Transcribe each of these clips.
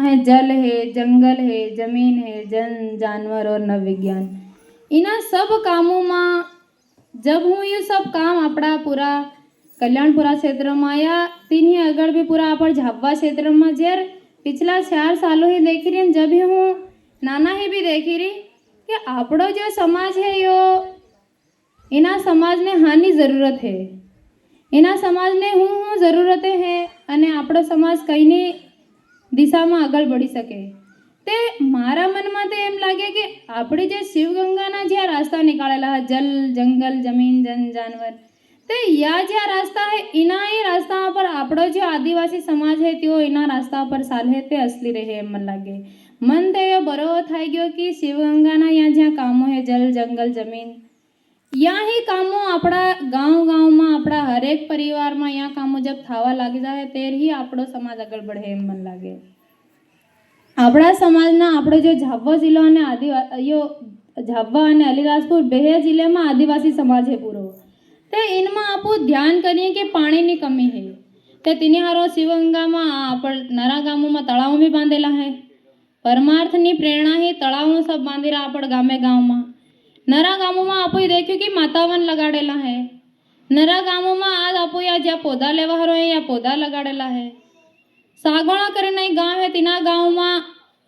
है जल है, जंगल है, जमीन है, जन जानवर और नव विज्ञान। इना सब कामों में जब हूँ ये सब काम अपना पूरा कल्याणपुरा क्षेत्र में या तीन ही अगड़ भी पूरा आप झाबवा क्षेत्र में जेर पिछला 4 सालों ही देखी रही, जब ही हूँ नाना ही भी देखी रही कि आपड़ो जो समाज है यो इना समाज ने हानि जरूरत है, इना समाज ने हूँ जरूरतें है अने आपड़ो समाज कईनी दिशा में आगळ बढ़ी सके। ते मारा मन में तो एम लगे कि आपणी जे शिवगंगा ज्या रास्ता निकालेला है जल जंगल जमीन जन जानवर, ते या ज्या रास्ता है इना ही रास्ता पर आपड़ो जो आदिवासी समाज है त्यो इना रास्ता पर चाले ते असली रहे एम मन लागे। मन तो ये बरोबर थाई गयो कि शिवगंगा या ज्या कामों है जल जंगल जमीन या ही कामों अपना गाँव में अपना हरेक परिवार में या कामों जब थावा लागी जाए तेर ही आपड़ो समाज आगळ बढ़े एम मन लागे। अपना समाजना आपणो जो झाबवा जिल्लो अने आदिवासी झाबवा अने अलीराजपुर बेय जिले में आदिवासी समाज है पूरो, ते इनमें आप ध्यान करिए कि पानी की कमी है। ते तीनी हारो शिवगंगा में आपण नरा गामों में तलाव भी बांधेला है। परमार्थनी प्रेरणा ही तलाव सब बांधेला आपण गामे गाँव में। नरा गामों में आप देखियो कि मातावन लगाड़ेला है। नरा गामों में आज आप ज्या पौधा लेवा हारो है या पौधा लगाड़ेला है। सागवाड़ा करने गांव है, तीना गांव में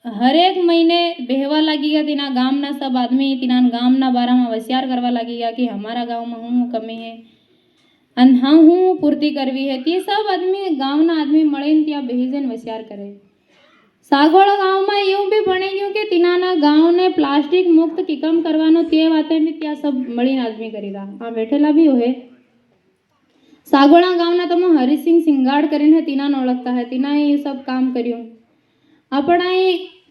हर एक महीने बेहवा लगी गया, तीना गांव ना सब आदमी तीना गांव ना बारे में वसियार करवा लगी गया कि हमारा गांव में हूँ कमी है अन हाँ हूँ पूर्ति करवी है। ती सब आदमी गांव ना आदमी मळीने त्या बेहीजन वसियार करे। सागवाड़ा गांव में यूं भी बने गયું कि तीनाना गांव ने प्लास्टिक मुक्त किकम करवानो ते वाते भी त्या सब मळीने आदमी करी रहा। हाँ बैठेला भी होए। सागवाड़ा गाँव तमे हरिसिंह सिंगाड़ करीने तीना ओळखता है, तीना ये सब काम कर्યું। अपना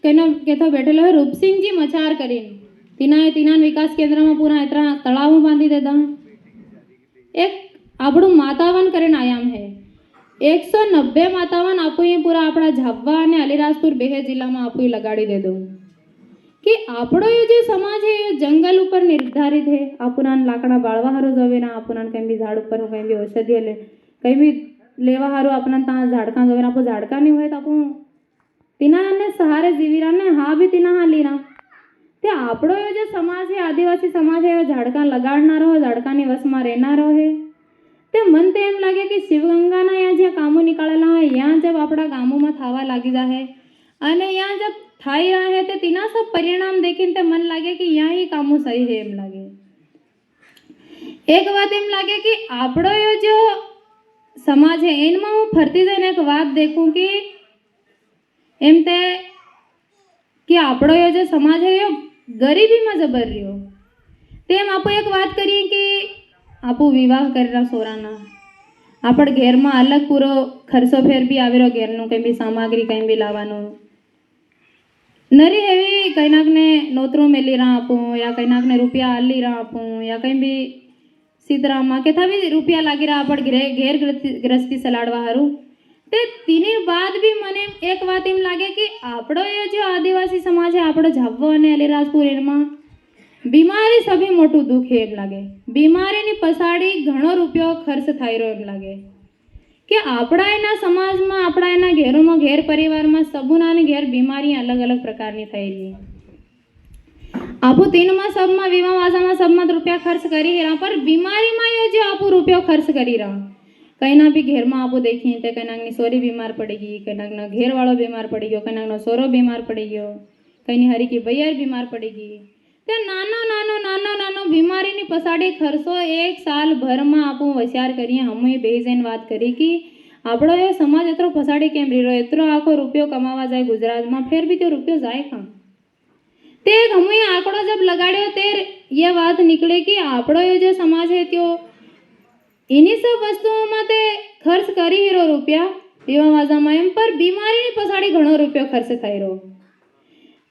कहता बैठेलो है रूपसिंह जी मचार करीने तीना विकास केंद्र में पूरा इतना तलाव बांधी देता। एक आपणु मातावन करीने आयाम है 190 मातावन आपू ये पूरा अपना झाबवा अने अलीराजपुर बेहे जिला में आपू लगाड़ी दे दो कि आपणो ये जो समाज है ये जंगल ऊपर निर्धारित है। आपुना लाकड़ा बाळवा हारो जोवेना, आपुना कहीं भी झाड़ ऊपर कहीं भी औषधि ले कहीं भी लेवा हारो अपना ता झाड़का जोवेना। आपो झाड़का नहीं होय तो आपू तीना ने सहारे जीवीरा ने हाँ भी तीना हाँ लीरा। ते आपणो ये जो समाज है आदिवासी समाज है झाड़का लगाड़नारो है, झाड़कानी वसमां रहनारो है। ते मन ते एम लागे कि शिवगंगाना या जे कामों निकालेला है यहाँ जब अपना गामों में थावा लागी जाए अने यहाँ जब थाई रहा है तो तीना सब परिणाम देखीने ते मन लागे कि यहाँ ही कामों सही है एम लागे। एक बात एम लागे कि आपणो ये जो समाज है इनमें हूँ फरती जाने एक बात देखूं कि एम ते कि आपणो ये जो समाज है ये गरीबी में जबर रह्यो। तेम आपो एक बात करिए कि आपू विवाह करेला सोराना आपण घेर में अलग पूरो खर्चो फेर भी आवेरो, घेरनो कहीं भी सामग्री कहीं भी लावानो नरी हेवी कहीं नाक ने नोतरो मेली रहा आपू या कहीं नाक ने रुपया आली रहा आपू या कहीं भी सीतरा में केथा भी रुपया लागी रहा आपण घेर गृहस्थी सलाड़वा हारू। ते तीनी बाद भी मने एक बात एम लागे कि आपणो ये जो आदिवासी समाज है आपणो झाबवा अने अलीराजपुर एमां बीमारी सभी मोटू दुख है एम लागे। बीमारी नी पछाड़ी घणो रुपयो खर्च थाई रह्यो एम लागे कि आपणा एना समाज में आपणा एना घेरों में घेर परिवार में सबूनानी घेर बीमारी अलग अलग प्रकारनी थई रही। आपू तीन में सब में वीमा वाजा में सब में रुपया खर्च करी रहा पर बीमारी में ये जो आपू रुपयो खर्च करी रहा कहीं ना भी घेर में आपू देखिए तो कहीं ना सोरी बीमार पड़ेगी, कहीं ना घेर वालों बीमार पड़ी गयो, कहीं ना सोरो बीमार पड़ी गयो, कहीं हरी की भैया बीमार पड़ेगी। ते नानो नानो नानो नानो बीमारी नी पछाड़ी खर्चो एक साल भर में आपू वसियार करिए। हम बेजन बात करी कि आपणो ये समाज एतरो पछाड़ी केम रह्यो, एतरो आखो रुपयो कमावा जाए गुजरात में फिर भी तो रुपयो जाए कहाँ। ते हम आंकड़ो जब लगाड़ियो तेर ये बात निकले कि आपणो ये जो समाज है त्यो इन्हीं सब वस्तुओं में ते खर्च करी हीरो रुपया एवं वाजा में एम पर बीमारी नी पछाड़ी घणो रुपयो खर्च थाई रहो।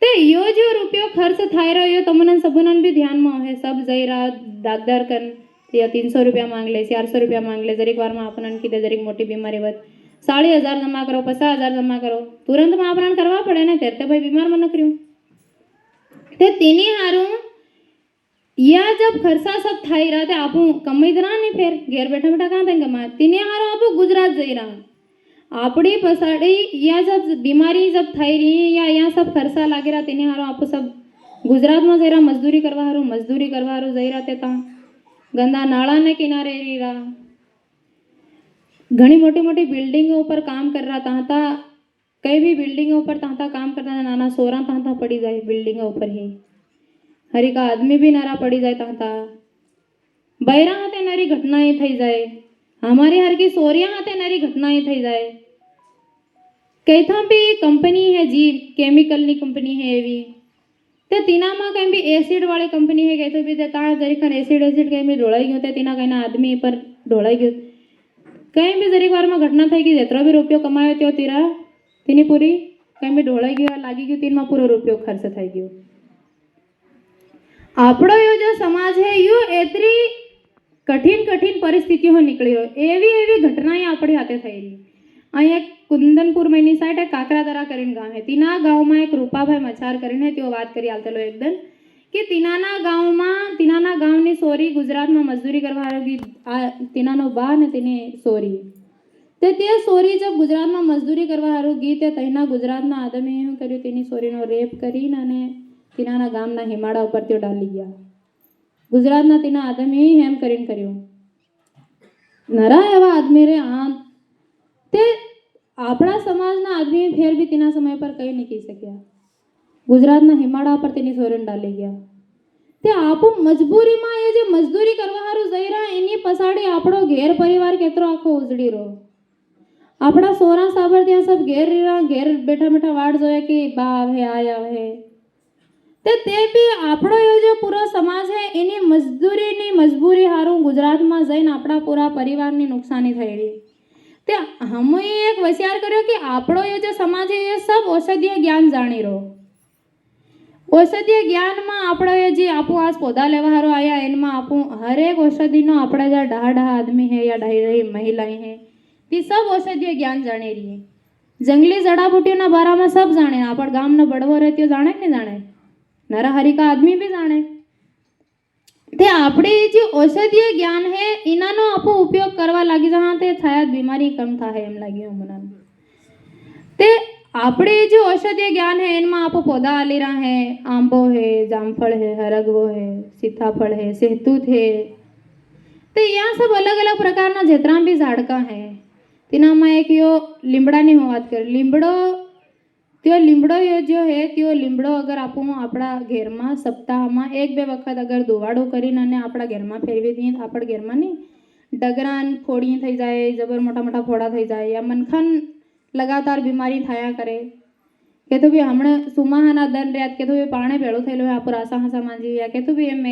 ते यो जो रुपयो खर्च थाई रह्यो यो तमने सबूनन भी ध्यान में है। सब जई रहा दागदार कन या 300 रुपया मांग ले 400 रुपया मांग ले, जरीक वार में आपन कीधे जरीक मोटी बीमारी वत 40,000 जमा करो 50,000 जमा करो तुरंत में आपन करवा पड़े ने तेरते भाई बीमार मन करियो। ते तीनी हारू या जब खर्चा सब थाई रहा थे आपू कमाई रहा नहीं फिर घेर बैठा बैठा कहाँ थे कमा तीने हारू आपू गुजरात जई रहा આપણી पछाड़ी या जब बीमारी जब થઈ રહી या यहाँ सब खर्चा लागे रहा तेने हारो आप सब गुजरात में जरा मजदूरी करवा हारू जई रहा ता गंदा नाला ने किनारे रही रहा घनी मोटी मोटी बिल्डिंगों पर काम कर रहा था कई भी बिल्डिंगों पर तांता काम करता था नाना सोरा तांता पड़ी जाए बिल्डिंगों पर ही हरी का आदमी भी नारा पड़ी जाए तांता बैरा हाथे नारी घटनाएं थई जाए हमारी हर की सोरिया हाथे नारी घटनाएं थई जाए कई था भी कंपनी है जी केमिकल नी कंपनी है एवी ते तीना में कहीं भी एसिड वाली कंपनी है कहते भी ता जरीखन एसिड कहीं भी ढोळाई गयो ते तीना कहीं आदमी पर ढोळाई गयो कहीं भी जरीक वार में घटना थई कि जेतरो भी रुपयो कमायो त्यो तीरा तीनी पूरी कहीं भी ढोळाई गयो लागी गयो तीन में पूरो रुपयो खर्च थई गयो आपणो यो जो समाज है यो एतरी कठिन कठिन परिस्थितिओ निकली रह्यो एवी एवी घटनाएं आपणी हाथे थई रही अहीं एक कुंदनपुर मईनी साइड एक काकरादरा करीने गाम है तीना गाँव में एक रूपाभाई मचार करीने त्यो बात करी आलतेलो एकदम कि तीनाना गाँवनी सोरी गुजरात में मजदूरी करवा गई तीनानो बा ने तेनी सोरी ते सोरी जब गुजरात में मजदूरी करवा हारू गई ते तहीना गुजरातना आदमी एवं कर्युं तेनी सोरीनो रेप करीने अने तीनाना गामना हिमाड़ा उपर त्यो डाली गया गुजरातना तीना आदमी हेम करीने कर्युं नरा एवा आदमी रे आ ते आपणा समाजना आदमी फेर भी तीना समय पर कई नहीं कही सक्या गुजरातना हिमाड़ा पर तेनी सोरीने डाली गया ते आपो मजबूरी में ये जे मजदूरी करवा हारू जई रहा एनी पछाड़ी आपणो घेर परिवार केतरो आखो उजड़ी रो आपणा सोरा साबर त्या सब घेर रहा घेर बैठा बैठा वाट जोया कि बा आवे आया है ते भी आपणो यो जो पूरो समाज है एनी मजबूरी हारू गुजरात में जईने आपणा पूरा परिवारनी नुकसानी थई रही ते हमें एक विचार कर्यो कि आपणो यो जो समाज है ये सब औषधीय ज्ञान जाणी रो औषधीय ज्ञान में आपणो ये जे आपो आज पौधा लेवा हारो आया एनमा आपो हर एक औषधि नो आपणा जो डहा आदमी है या डही महिलाएं है ती सब औषधीय ज्ञान जाणी रही है जंगली जड़ा बूटियों बारा में सब जाने आपण गाम न बड़वो रहती जाने कि नहीं जाने नरा हरी का आदमी भी जाने ते आपणे जो औषधीय ज्ञान है इनानो आपो उपयोग करवा लागी जहाँ ते शायद बीमारी कम थाय एम लाग्यो मने ते आपणे जो औषधीय ज्ञान है इनमें आपो पौधा आली रहा है आंबो है जामफल है हरगवो है सीताफल है सहतूत है ते यहाँ सब अलग अलग प्रकारना जेतरा भी झाड़का है तेना में एक यो લીમડાની હું વાત कर લીમડો यो जो है त्यो લીમડો अगर आपो आपड़ा घेर में सप्ताह में एक बे वखत अगर धोवाड़ो करीने अने आपड़ा घेर में फेरवी दीए आपड़ा घेर में नहीं डगरान फोड़ी थई जाए जबर मोटा मोटा फोड़ा थई जाए या मनखान लगातार बीमारी थाया करे के तो भी हमणे सुमाहाना दन रात के तो भी पाणे भेळो थयेलो है आपो रासा हासा मांजी या के तो भी एम